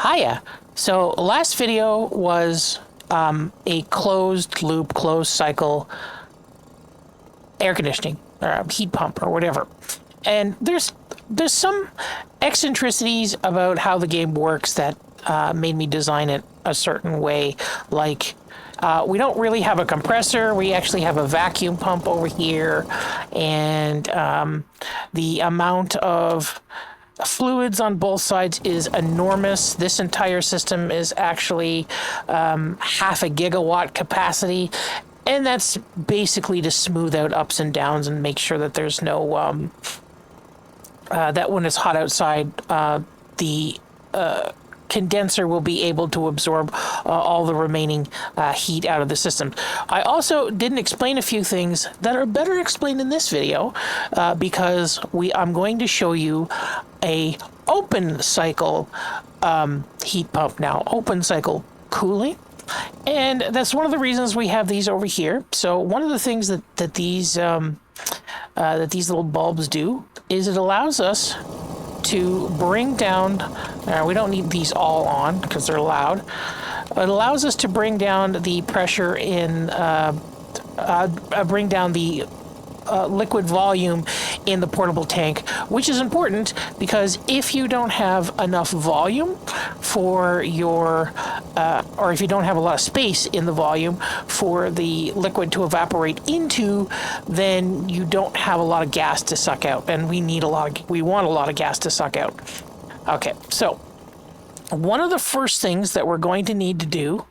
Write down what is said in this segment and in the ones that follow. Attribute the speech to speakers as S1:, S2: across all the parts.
S1: Hiya. So last video was a closed loop, closed cycle air conditioning or heat pump or whatever. And there's some eccentricities about how the game works that made me design it a certain way. Like we don't really have a compressor. We actually have a vacuum pump over here, and the amount of fluids on both sides is enormous. This entire system is actually half a gigawatt capacity, and that's basically to smooth out ups and downs and make sure that there's no that when it's hot outside, the condenser will be able to absorb all the remaining heat out of the system. I also didn't explain a few things that are better explained in this video because I'm going to show you a open cycle heat pump now, open cycle cooling. And that's one of the reasons we have these over here. So one of the things that these little bulbs do is it allows us to bring down, we don't need these all on because they're loud. It allows us to bring down the pressure in, bring down the liquid volume in the portable tank, which is important because if you don't have enough volume for your, or if you don't have a lot of space in the volume for the liquid to evaporate into, then you don't have a lot of gas to suck out, and we want a lot of gas to suck out. Okay, so one of the first things that we're going to need to do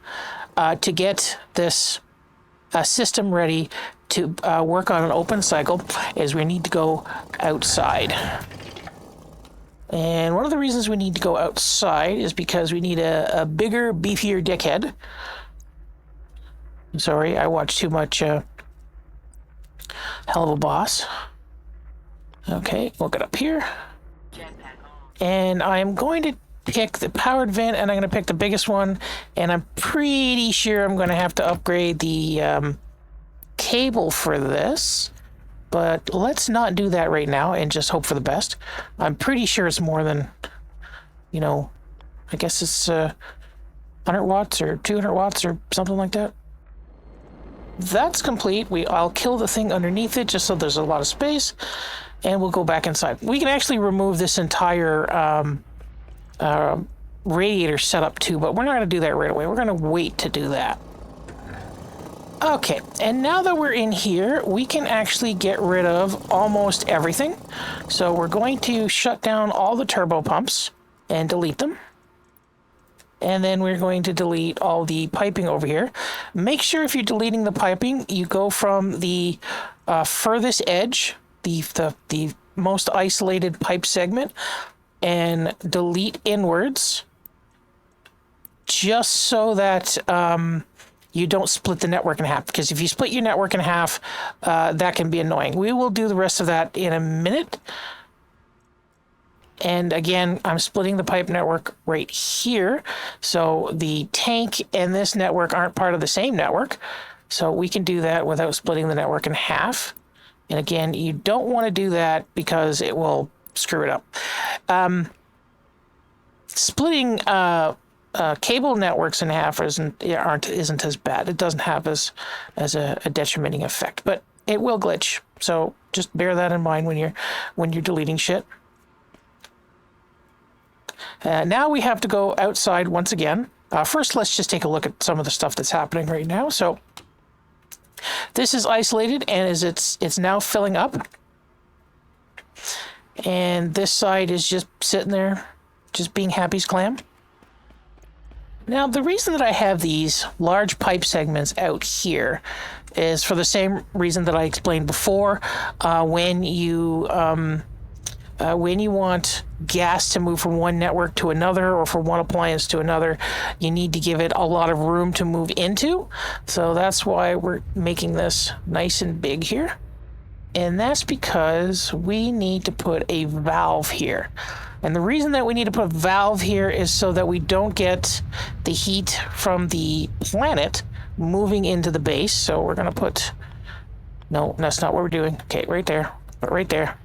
S1: to get this system ready to work on an open cycle is we need to go outside. And one of the reasons we need to go outside is because we need a bigger, beefier dickhead. I'm sorry, I watched too much Hell of a Boss. Okay, we'll get up here. And I'm going to pick the powered vent, and I'm going to pick the biggest one, and I'm pretty sure I'm going to have to upgrade the cable for this, but let's not do that right now and just hope for the best. I'm pretty sure it's more than, I guess it's 100 watts or 200 watts or something like that. That's complete. I'll kill the thing underneath it just so there's a lot of space, and we'll go back inside. We can actually remove this entire radiator setup too, but we're not going to do that right away. We're going to wait to do that. Okay, and now that we're in here, we can actually get rid of almost everything. So we're going to shut down all the turbo pumps and delete them. And then we're going to delete all the piping over here. Make sure if you're deleting the piping, you go from the furthest edge, the most isolated pipe segment, and delete inwards, just so that you don't split the network in half, because if you split your network in half, that can be annoying. We will do the rest of that in a minute. And again, I'm splitting the pipe network right here. So the tank and this network aren't part of the same network. So we can do that without splitting the network in half. And again, you don't want to do that because it will screw it up. Splitting cable networks in half isn't as bad. It doesn't have as a detrimenting effect, but it will glitch. So just bear that in mind when you're deleting shit. Now we have to go outside once again. First, let's just take a look at some of the stuff that's happening right now. So this is isolated, and it's now filling up. And this side is just sitting there, just being happy's clam. Now, the reason that I have these large pipe segments out here is for the same reason that I explained before. When you want gas to move from one network to another or from one appliance to another, you need to give it a lot of room to move into. So that's why we're making this nice and big here. And that's because we need to put a valve here. And the reason that we need to put a valve here is so that we don't get the heat from the planet moving into the base. So we're going to put, no, that's not what we're doing. Okay, right there, right there.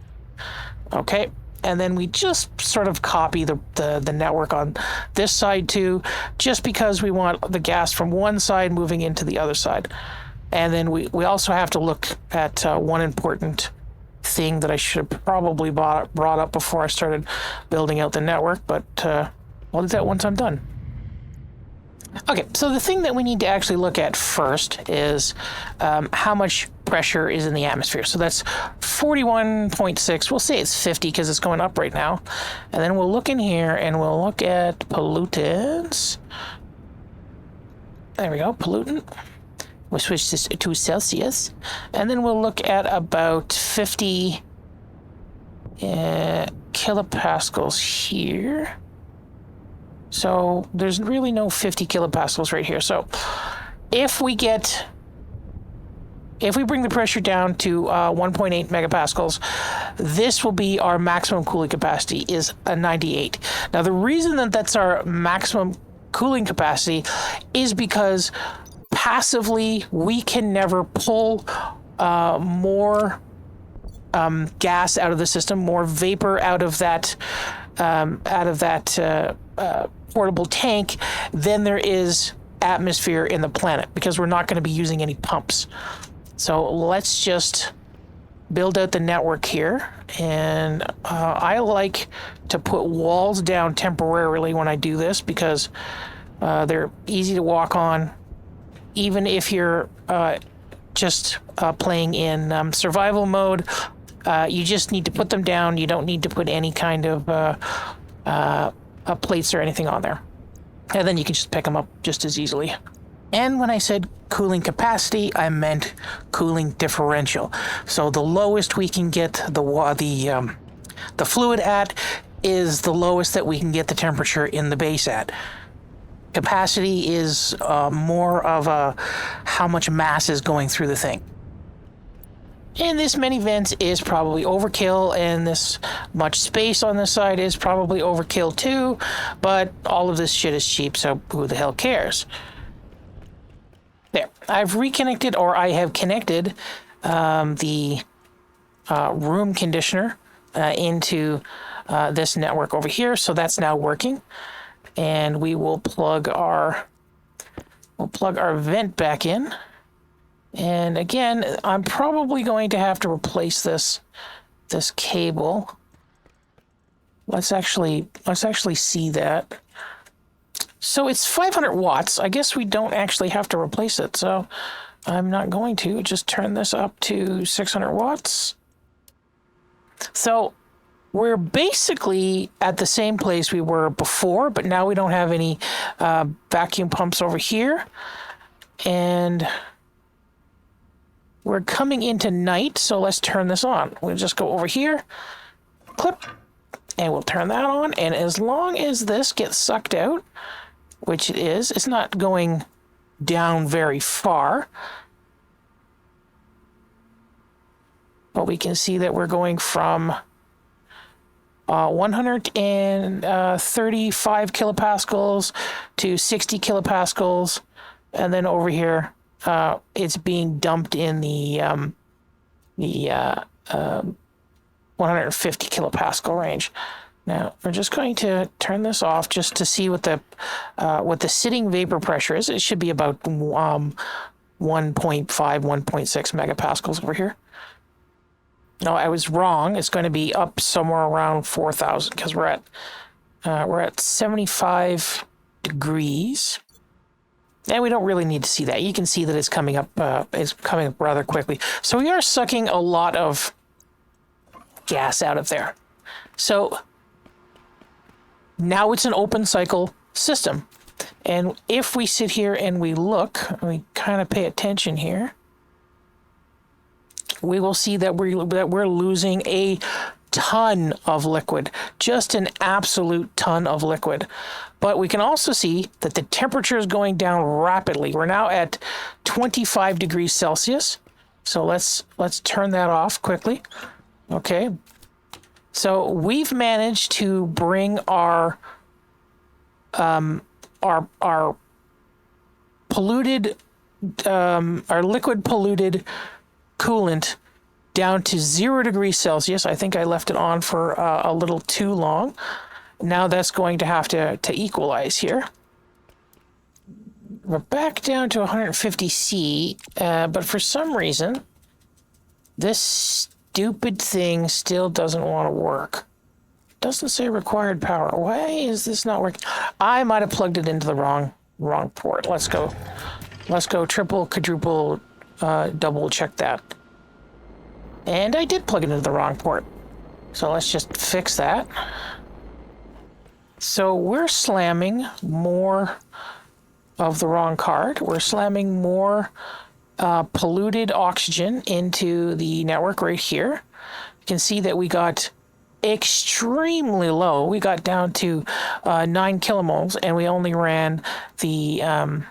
S1: Okay, and then we just sort of copy the network on this side too, just because we want the gas from one side moving into the other side. And then we also have to look at one important thing that I should have probably brought up before I started building out the network, but I'll do that once I'm done. Okay, so the thing that we need to actually look at first is how much pressure is in the atmosphere. So that's 41.6. We'll say it's 50 because it's going up right now. And then we'll look in here and we'll look at pollutants. There we go, pollutant. We'll switch this to Celsius. And then we'll look at about 50 kilopascals here. So there's really no 50 kilopascals right here. So if we bring the pressure down to 1.8 megapascals, this will be our maximum cooling capacity is a 98. Now the reason that that's our maximum cooling capacity is because passively we can never pull more gas out of the system, more vapor out of that portable tank than there is atmosphere in the planet, because we're not going to be using any pumps. So let's just build out the network here. And I like to put walls down temporarily when I do this because they're easy to walk on, even if you're just playing in survival mode. You just need to put them down. You don't need to put any kind of plates or anything on there. And then you can just pick them up just as easily. And when I said cooling capacity, I meant cooling differential. So the lowest we can get the fluid at is the lowest that we can get the temperature in the base at. Capacity is more of how much mass is going through the thing. And this many vents is probably overkill, and this much space on this side is probably overkill too, but all of this shit is cheap, so who the hell cares? There, I've reconnected, or I have connected the room conditioner into this network over here, so that's now working. And we will plug our vent back in. And again, I'm probably going to have to replace this cable. Let's actually see that. So it's 500 watts. I guess we don't actually have to replace it. So I'm not going to just turn this up to 600 watts. So we're basically at the same place we were before, but now we don't have any vacuum pumps over here. And we're coming into night, so let's turn this on. We'll just go over here, clip, and we'll turn that on. And as long as this gets sucked out, which it is, it's not going down very far. But we can see that we're going from 135 kilopascals to 60 kilopascals, and then over here, it's being dumped in the 150 kilopascal range. Now we're just going to turn this off just to see what the sitting vapor pressure is. It should be about 1.5, 1.6 megapascals over here. No, I was wrong. It's going to be up somewhere around 4,000 because we're at 75 degrees. And we don't really need to see that. You can see that it's coming up. It's coming up rather quickly. So we are sucking a lot of gas out of there. So now it's an open cycle system. And if we sit here and we look, we kind of pay attention here, we will see that we're losing a ton of liquid, just an absolute ton of liquid. But we can also see that the temperature is going down rapidly. We're now at 25 degrees Celsius. So let's turn that off quickly. Okay. So we've managed to bring our polluted, our liquid polluted coolant down to 0 degrees Celsius. I think I left it on for a little too long. Now that's going to have to equalize here. We're back down to 150 C, but for some reason, this stupid thing still doesn't want to work. Doesn't say required power. Why is this not working? I might have plugged it into the wrong port. Let's go triple, quadruple, double check that. And I did plug it into the wrong port. So let's just fix that. So we're slamming more of the wrong card. We're slamming more polluted oxygen into the network right here. You can see that we got extremely low. We got down to 9 killimoles, and we only ran the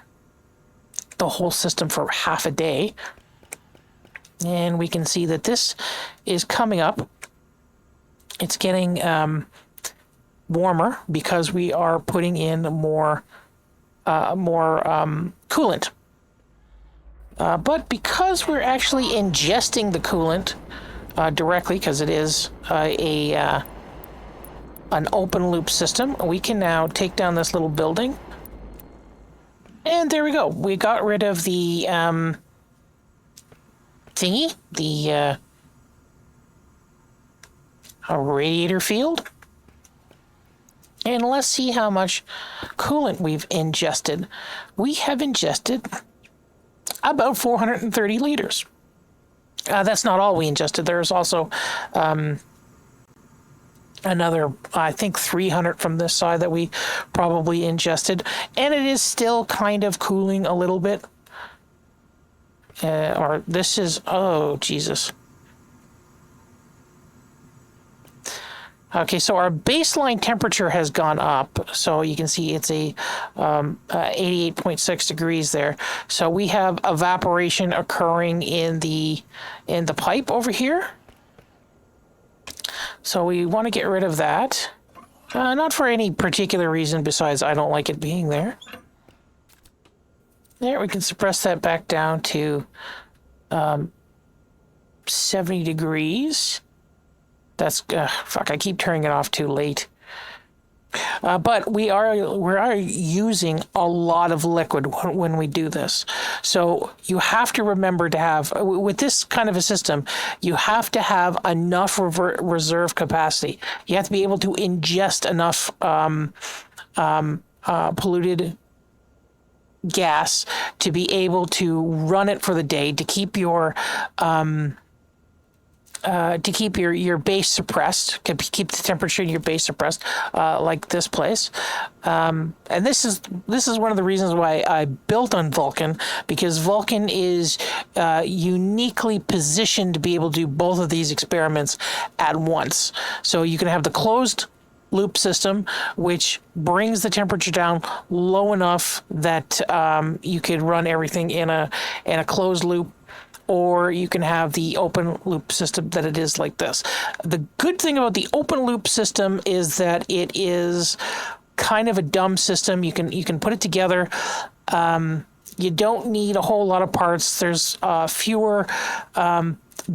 S1: whole system for half a day. And we can see that this is coming up. It's getting warmer because we are putting in more coolant. But because we're actually ingesting the coolant directly, because it is an open loop system, we can now take down this little building. And there we go. We got rid of the thingy, the radiator field. And let's see how much coolant we've ingested. We have ingested about 430 liters. That's not all we ingested. There's also another, I think, 300 from this side that we probably ingested. And it is still kind of cooling a little bit. Or this is, oh, Jesus. Okay, so our baseline temperature has gone up. So you can see it's a 88.6 degrees there. So we have evaporation occurring in the pipe over here. So we want to get rid of that. Not for any particular reason besides I don't like it being there. There, we can suppress that back down to 70 degrees. That's fuck. I keep turning it off too late. But we are using a lot of liquid when we do this. So you have to remember to have, with this kind of a system, you have to have enough reserve capacity. You have to be able to ingest enough polluted gas to be able to run it for the day, to keep your your base suppressed, keep the temperature in your base suppressed, like this place. And this is one of the reasons why I built on Vulkan, because Vulkan is uniquely positioned to be able to do both of these experiments at once. So you can have the closed loop system, which brings the temperature down low enough that you could run everything in a closed loop. Or you can have the open loop system that it is like this. The good thing about the open loop system is that it is kind of a dumb system. You can put it together. You don't need a whole lot of parts. There's fewer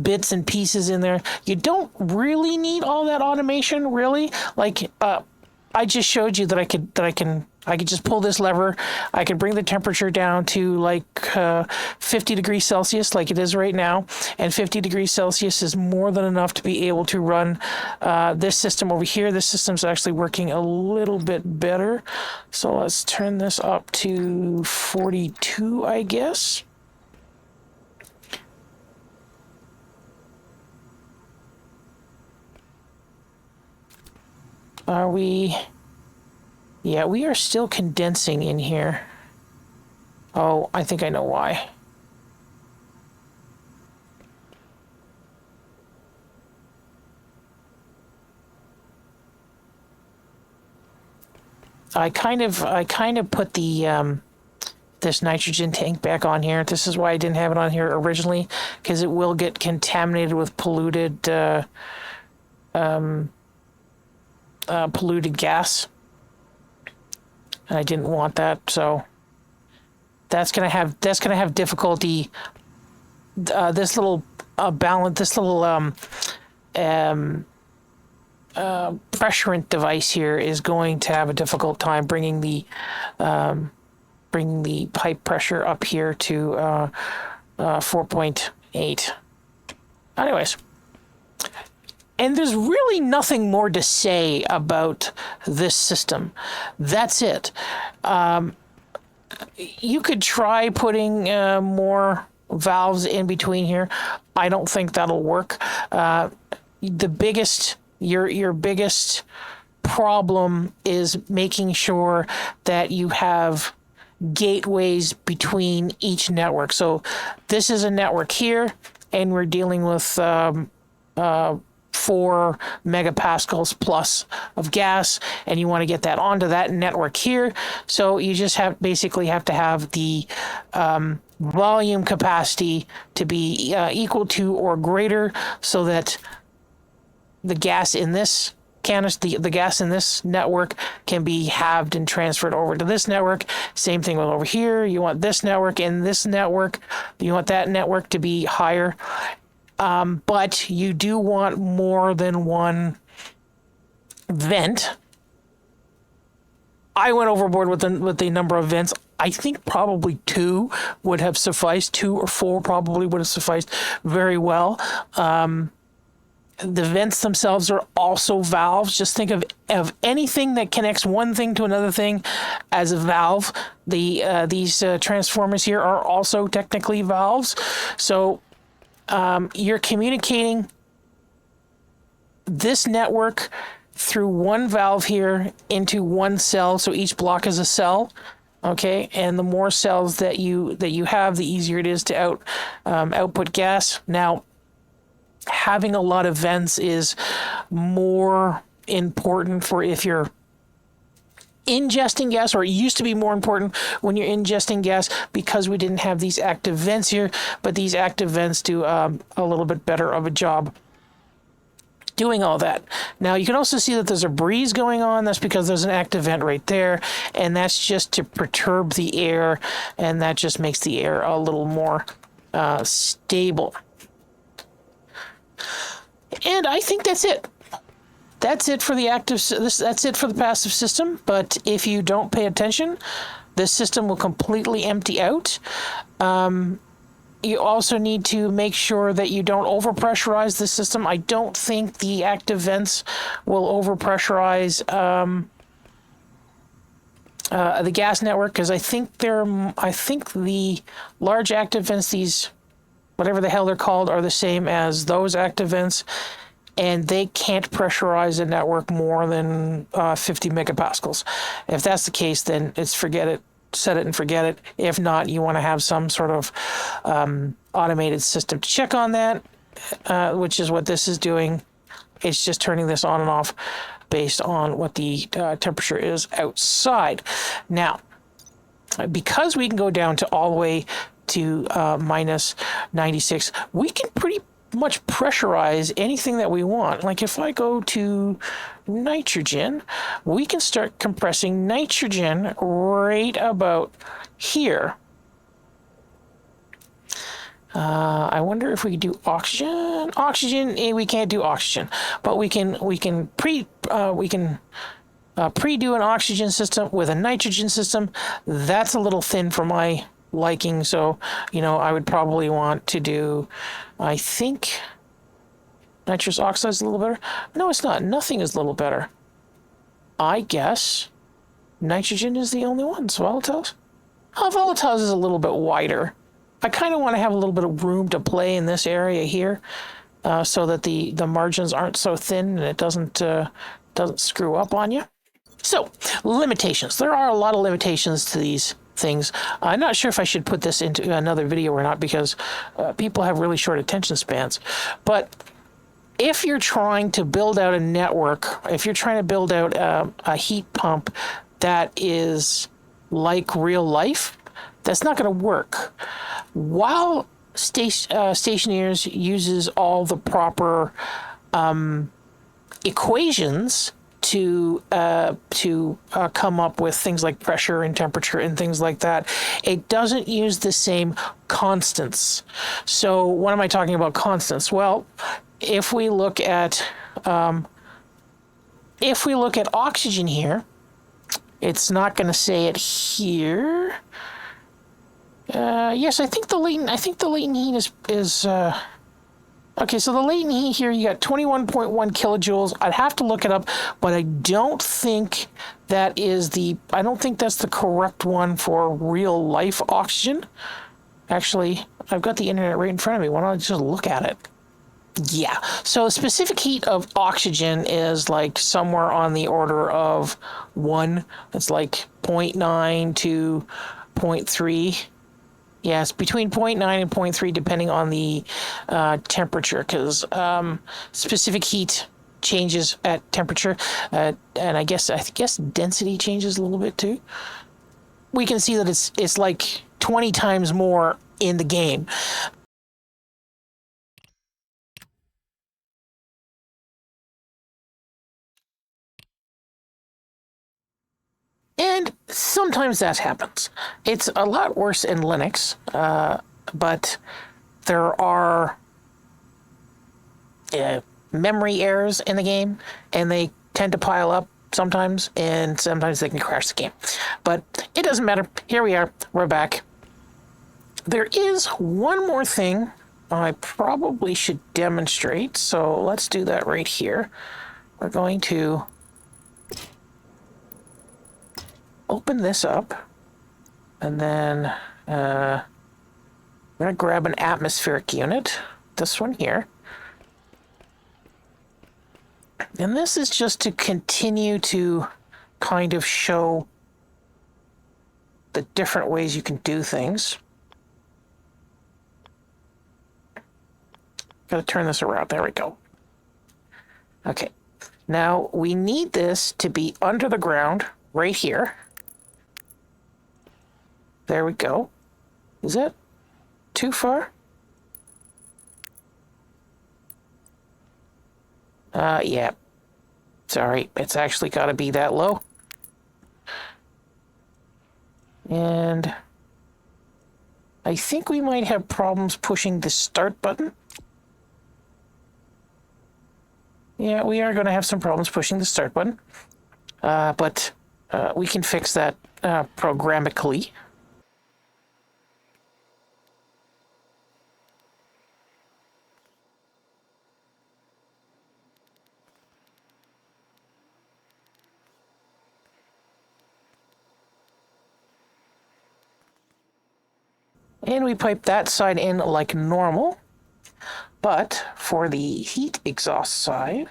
S1: bits and pieces in there. You don't really need all that automation, really. Like I just showed you that I could just pull this lever. I could bring the temperature down to like 50 degrees Celsius like it is right now. And 50 degrees Celsius is more than enough to be able to run this system over here. This system's actually working a little bit better. So let's turn this up to 42, I guess. Are we... Yeah, we are still condensing in here. Oh, I think I know why. I kind of put the this nitrogen tank back on here. This is why I didn't have it on here originally, because it will get contaminated with polluted polluted gas. And I didn't want that, so that's gonna have difficulty. This little balance, this little pressurant device here is going to have a difficult time bringing the pipe pressure up here to 4.8. Anyways, and there's really nothing more to say about this system. That's it. You could try putting more valves in between here. I don't think that'll work. The biggest, your biggest problem is making sure that you have gateways between each network. So this is a network here, and we're dealing with 4 megapascals plus of gas, and you want to get that onto that network here. So you just basically have to have the volume capacity to be equal to or greater, so that the gas in this the gas in this network can be halved and transferred over to this network. Same thing with over here. You want this network and this network. You want that network to be higher. But you do want more than one vent. I went overboard with the number of vents. I think probably 2 would have sufficed. 2 or 4 probably would have sufficed very well. The vents themselves are also valves. Just think of anything that connects one thing to another thing as a valve. These transformers here are also technically valves. So you're communicating this network through one valve here into one cell. So each block is a cell. Okay, and the more cells that you have, the easier it is to output gas. Now, having a lot of vents is more important for if you're ingesting gas, or it used to be more important when you're ingesting gas, because we didn't have these active vents here. But these active vents do a little bit better of a job doing all that. Now you can also see that there's a breeze going on. That's because there's an active vent right there, and that's just to perturb the air, and that just makes the air a little more stable. And I think that's it. That's it for the that's it for the passive system. But if you don't pay attention, this system will completely empty out. You also need to make sure that you don't overpressurize the system. I don't think the active vents will overpressurize the gas network, because I think the large active vents, these whatever the hell they're called, are the same as those active vents, and they can't pressurize a network more than 50 megapascals. If that's the case, then forget it. Set it and forget it. If not, you want to have some sort of automated system to check on that, which is what this is doing. It's just turning this on and off based on what the temperature is outside. Now, because we can go down to all the way to minus 96, we can pretty much pressurize anything that we want. Like if I go to nitrogen, we can start compressing nitrogen right about here. I wonder if we could do oxygen. We can't do oxygen, but we can pre-do an oxygen system with a nitrogen system. That's a little thin for my liking, so I would probably want to do, I think nitrous oxide is a little better. No, it's not. Nothing is a little better. I guess nitrogen is the only one. So volatiles. Volatiles is a little bit wider. I kind of want to have a little bit of room to play in this area here, so that the margins aren't so thin and it doesn't screw up on you. So limitations. There are a lot of limitations to these things. I'm not sure if I should put this into another video or not, because people have really short attention spans. But if you're trying to build out a network, if you're trying to build out a heat pump that is like real life, that's not going to work. While Stationeers uses all the proper equations to come up with things like pressure and temperature and things like that. It doesn't use the same constants. So what am I talking about constants? Well, if we look at oxygen here, it's not going to say it here. Yes, I think the latent heat is okay, so the latent heat here, you got 21.1 kilojoules. I'd have to look it up, but I don't think that's the correct one for real life oxygen. Actually, I've got the internet right in front of me. Why don't I just look at it? Yeah, so specific heat of oxygen is like somewhere on the order of 1. It's like 0.9 to 0.3. Yes, between 0.9 and 0.3, depending on the temperature, because specific heat changes at temperature, and I guess density changes a little bit too. We can see that it's like 20 times more in the game. And sometimes that happens. It's a lot worse in Linux, but there are memory errors in the game, and they tend to pile up sometimes, and sometimes they can crash the game. But it doesn't matter. Here we are. We're back. There is one more thing I probably should demonstrate, so let's do that right here. We're going to open this up, and then I'm going to grab an atmospheric unit, this one here. And this is just to continue to kind of show the different ways you can do things. Got to turn this around. There we go. Okay. Now, we need this to be under the ground right here. There we go. Is that too far? Yeah. Sorry, it's actually got to be that low. And I think we might have problems pushing the start button. Yeah, we are going to have some problems pushing the start button. But we can fix that programmatically. And we pipe that side in like normal. But for the heat exhaust side,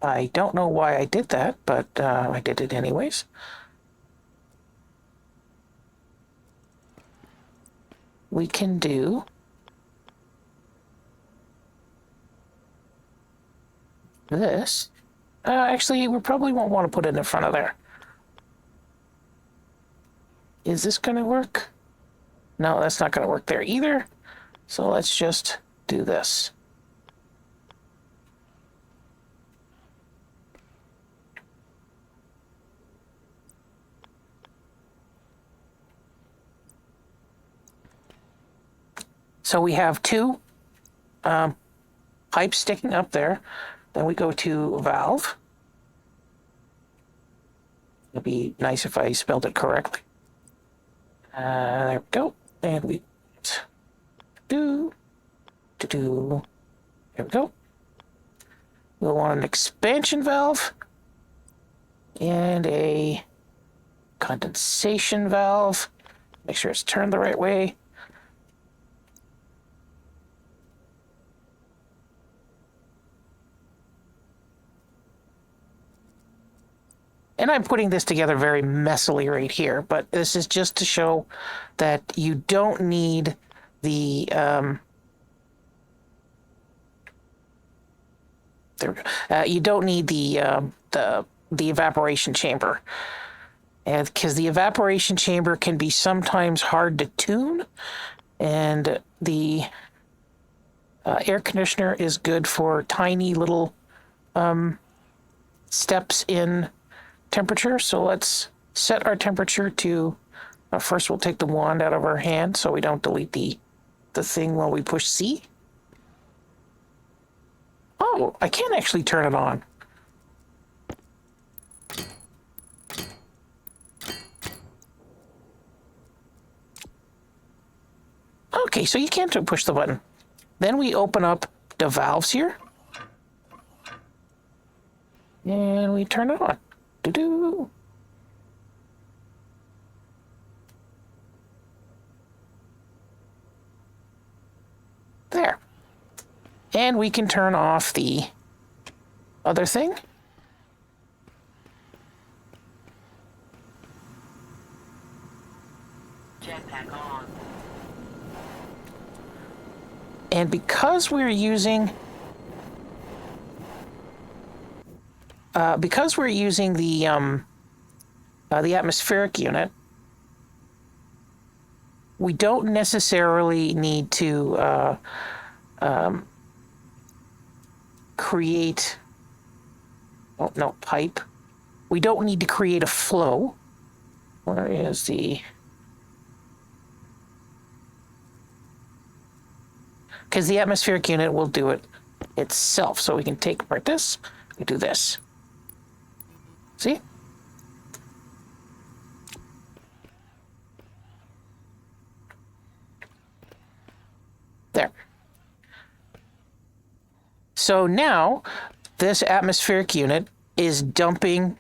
S1: I don't know why I did that, but I did it anyways. We can do this. Actually, we probably won't want to put it in front of there. Is this going to work? No, that's not going to work there either. So let's just do this. So we have two pipes sticking up there. Then we go to valve. It'd be nice if I spelled it correctly. There we go. And we do. There we go. We'll want an expansion valve and a condensation valve. Make sure it's turned the right way. And I'm putting this together very messily right here, but this is just to show that you don't need the there we go. You don't need the evaporation chamber, and because the evaporation chamber can be sometimes hard to tune, and the air conditioner is good for tiny little steps in temperature. So let's set our temperature to, first we'll take the wand out of our hand so we don't delete the thing while we push C. Oh, I can actually turn it on. Okay, so you can't push the button. Then we open up the valves here. And we turn it on. Doo-doo. There. And we can turn off the other thing. Jetpack on. And because we're using the atmospheric unit, we don't necessarily need to create, oh no, pipe. We don't need to create a flow. Where is the, because the atmospheric unit will do it itself. So we can take apart this, we do this. See? There. So now this atmospheric unit is dumping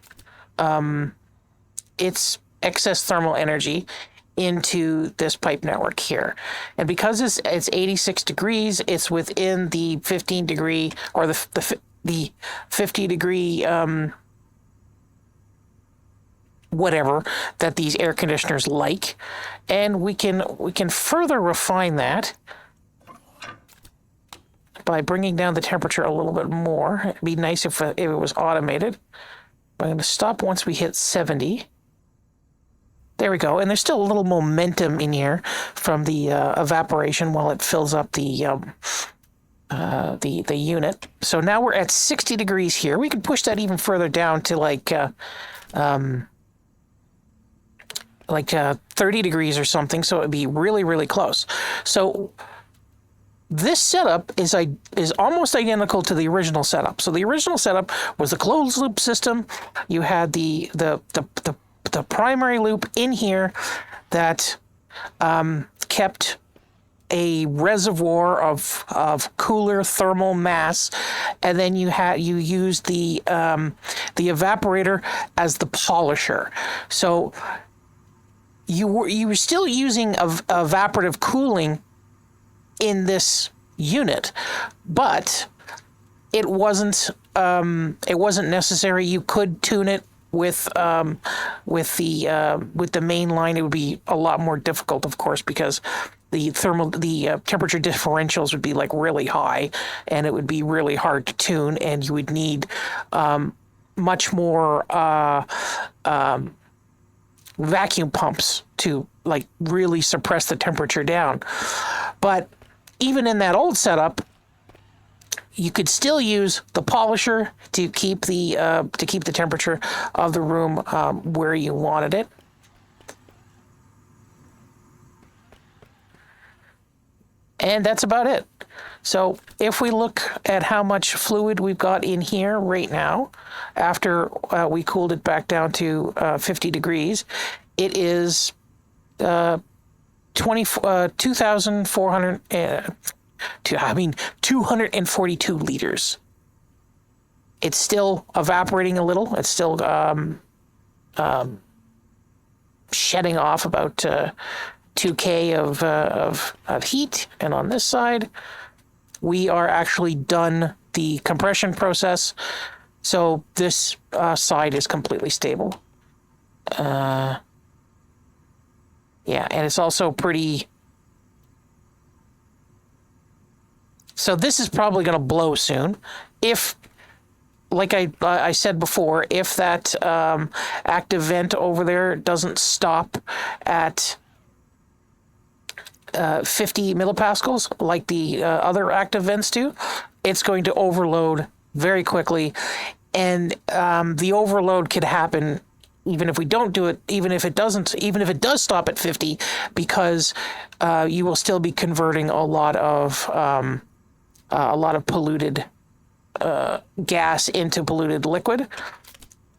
S1: its excess thermal energy into this pipe network here. And because it's 86 degrees, it's within the 15 degree or the 50 degree whatever that these air conditioners like. And we can further refine that by bringing down the temperature a little bit more. It'd be nice if it was automated. But I'm going to stop once we hit 70. There we go. And there's still a little momentum in here from the evaporation while it fills up the unit. So now we're at 60 degrees here. We can push that even further down to like 30 degrees or something. So it'd be really, really close. So this setup is almost identical to the original setup. So the original setup was the closed loop system. You had the primary loop in here that kept a reservoir of cooler thermal mass, and then you used the evaporator as the polisher. So you were still using evaporative cooling in this unit, but it wasn't necessary. You could tune it with the main line. It would be a lot more difficult, of course, because the temperature differentials would be like really high, and it would be really hard to tune, and you would need much more vacuum pumps to like really suppress the temperature down. But even in that old setup, you could still use the polisher to keep the temperature of the room where you wanted it. And that's about it. So if we look at how much fluid we've got in here right now, after we cooled it back down to 50 degrees, it is 242 liters. It's still evaporating a little. It's still shedding off about 2K of heat. And on this side, we are actually done the compression process. So this side is completely stable. Yeah, and it's also pretty... So this is probably going to blow soon. If, like I said before, if that active vent over there doesn't stop at 50 millipascals, like the other active vents do, it's going to overload very quickly. And the overload could happen even if we don't do it, even if it does stop at 50, because you will still be converting a lot of polluted gas into polluted liquid.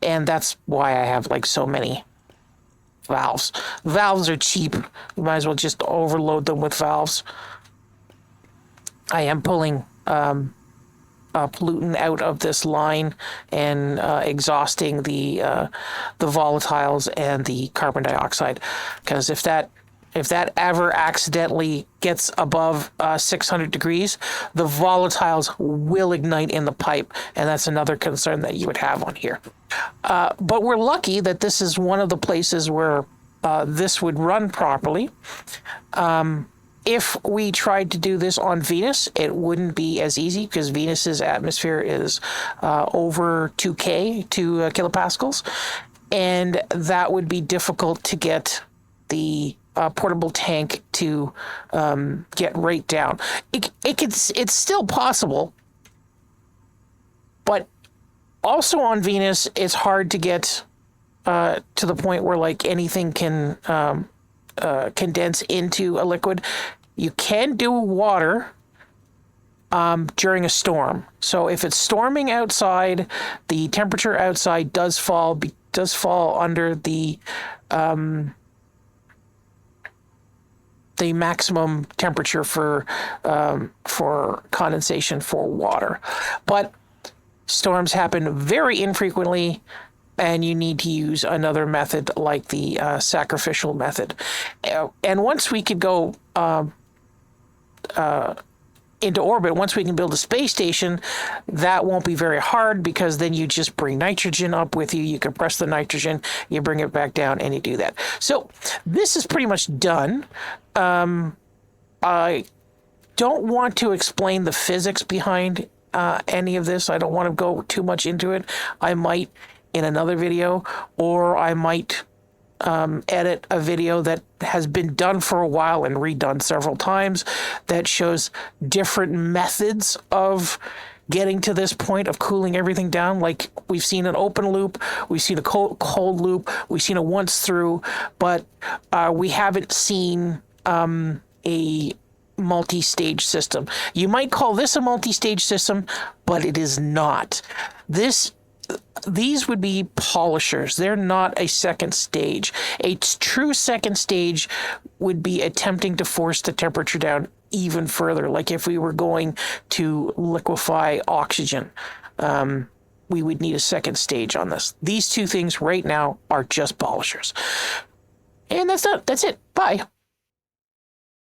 S1: And that's why I have like so many valves. Valves are cheap. You might as well just overload them with valves. I am pulling pollutant out of this line and exhausting the volatiles and the carbon dioxide, because if that ever accidentally gets above 600 degrees, the volatiles will ignite in the pipe, and that's another concern that you would have on here. But we're lucky that this is one of the places where this would run properly. If we tried to do this on Venus, it wouldn't be as easy, because Venus's atmosphere is over 2 kilopascals, and that would be difficult to get the portable tank to get right down. It's still possible, but also on Venus, it's hard to get to the point where like anything can condense into a liquid. You can do water during a storm. So if it's storming outside, the temperature outside does fall under the maximum temperature for condensation for water. But storms happen very infrequently, and you need to use another method like the sacrificial method. And once we could go into orbit, once we can build a space station, that won't be very hard, because then you just bring nitrogen up with you. You compress the nitrogen, you bring it back down, and you do that. So this is pretty much done. I don't want to explain the physics behind any of this. I don't want to go too much into it. I might in another video, or I might edit a video that has been done for a while and redone several times that shows different methods of getting to this point of cooling everything down. Like, we've seen an open loop, we've seen a cold loop, we've seen a once through, but we haven't seen a multi-stage system. You might call this a multi-stage system, but it is not. These would be polishers. They're not a second stage. A true second stage would be attempting to force the temperature down even further. Like if we were going to liquefy oxygen, we would need a second stage on this. These two things right now are just polishers. And that's it. Bye.